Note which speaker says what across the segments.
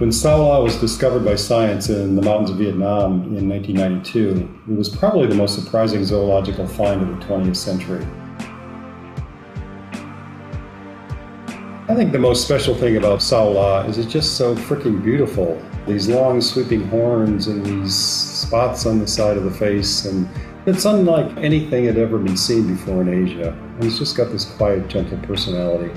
Speaker 1: When Saola was discovered by science in the mountains of Vietnam in 1992, it was probably the most surprising zoological find of the 20th century. I think the most special thing about Saola is it's just so freaking beautiful. These long sweeping horns and these spots on the side of the face, and it's unlike anything that had ever been seen before in Asia. And it's just got this quiet, gentle personality.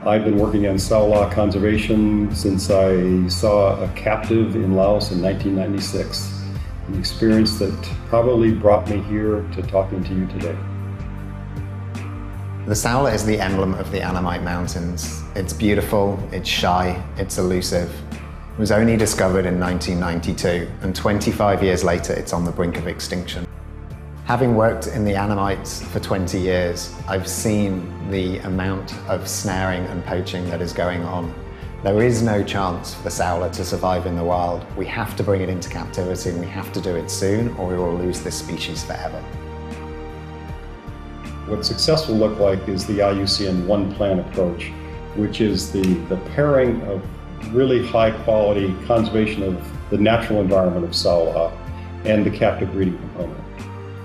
Speaker 1: I've been working on Saola conservation since I saw a captive in Laos in 1996, an experience that probably brought me here to talking to you today.
Speaker 2: The Saola is the emblem of the Annamite Mountains. It's beautiful, it's shy, it's elusive. It was only discovered in 1992, and 25 years later it's on the brink of extinction. Having worked in the Annamites for 20 years, I've seen the amount of snaring and poaching that is going on. There is no chance for the Saola to survive in the wild. We have to bring it into captivity, and we have to do it soon, or we will lose this species forever.
Speaker 1: What success will look like is the IUCN One Plan approach, which is the pairing of really high quality conservation of the natural environment of Saola and the captive breeding component.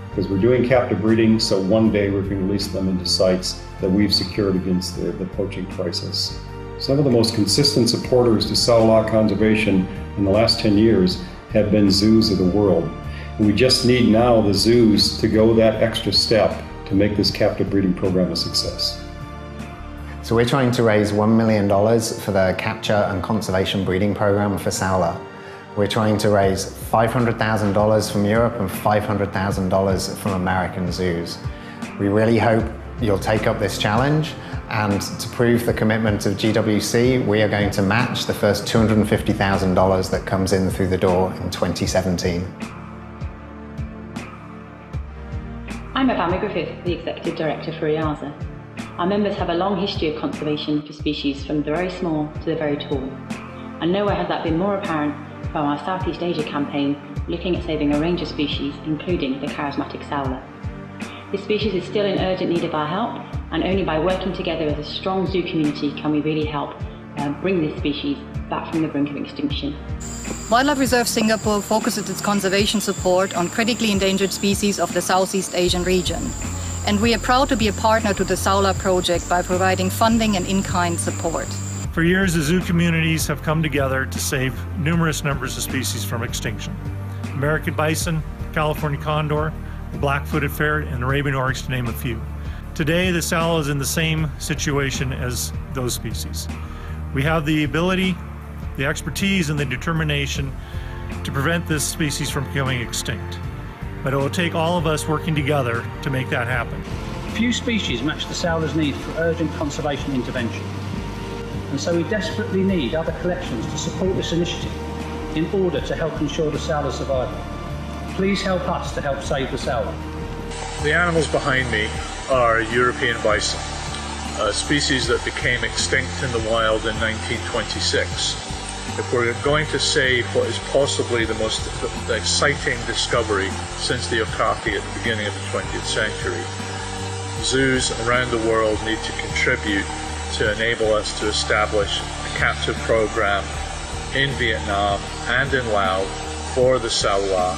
Speaker 1: Because we're doing captive breeding, so one day we can release them into sites that we've secured against the poaching crisis. Some of the most consistent supporters to Saola conservation in the last 10 years have been zoos of the world. And we just need now the zoos to go that extra step to make this captive breeding program a success.
Speaker 2: So we're trying to raise $1 million for the capture and conservation breeding program for Saola. We're trying to raise $500,000 from Europe and $500,000 from American zoos. We really hope you'll take up this challenge, and to prove the commitment of GWC, we are going to match the first $250,000 that comes in through the door in 2017.
Speaker 3: I'm Ivana Griffith, the Executive Director for Okazia. Our members have a long history of conservation for species from the very small to the very tall. And nowhere has that been more apparent from our Southeast Asia campaign, looking at saving a range of species, including the charismatic Saola. This species is still in urgent need of our help, and only by working together as a strong zoo community can we really help bring this species back from the brink of extinction.
Speaker 4: Wildlife Reserve Singapore focuses its conservation support on critically endangered species of the Southeast Asian region. And we are proud to be a partner to the Saola project by providing funding and in-kind support.
Speaker 5: For years, the zoo communities have come together to save numerous numbers of species from extinction. American bison, California condor, the black-footed ferret, and Arabian oryx, to name a few. Today, the Saola is in the same situation as those species. We have the ability, the expertise, and the determination to prevent this species from becoming extinct. But it will take all of us working together to make that happen.
Speaker 6: Few species match the Saola's need for urgent conservation intervention. And so we desperately need other collections to support this initiative in order to help ensure the Saola's survival. Please help us to help save the Saola.
Speaker 7: The animals behind me are European bison, a species that became extinct in the wild in 1926. If we're going to save what is possibly the most exciting discovery since the Okazia at the beginning of the 20th century, zoos around the world need to contribute to enable us to establish a captive program in Vietnam and in Laos for the Saola,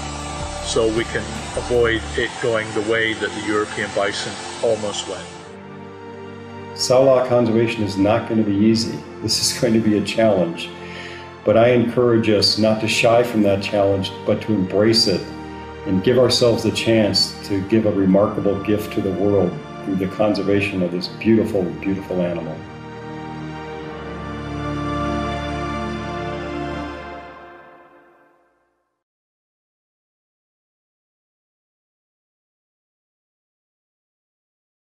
Speaker 7: so we can avoid it going the way that the European bison almost went.
Speaker 1: Saola conservation is not going to be easy. This is going to be a challenge. But I encourage us not to shy from that challenge, but to embrace it and give ourselves the chance to give a remarkable gift to the world through the conservation of this beautiful, beautiful animal.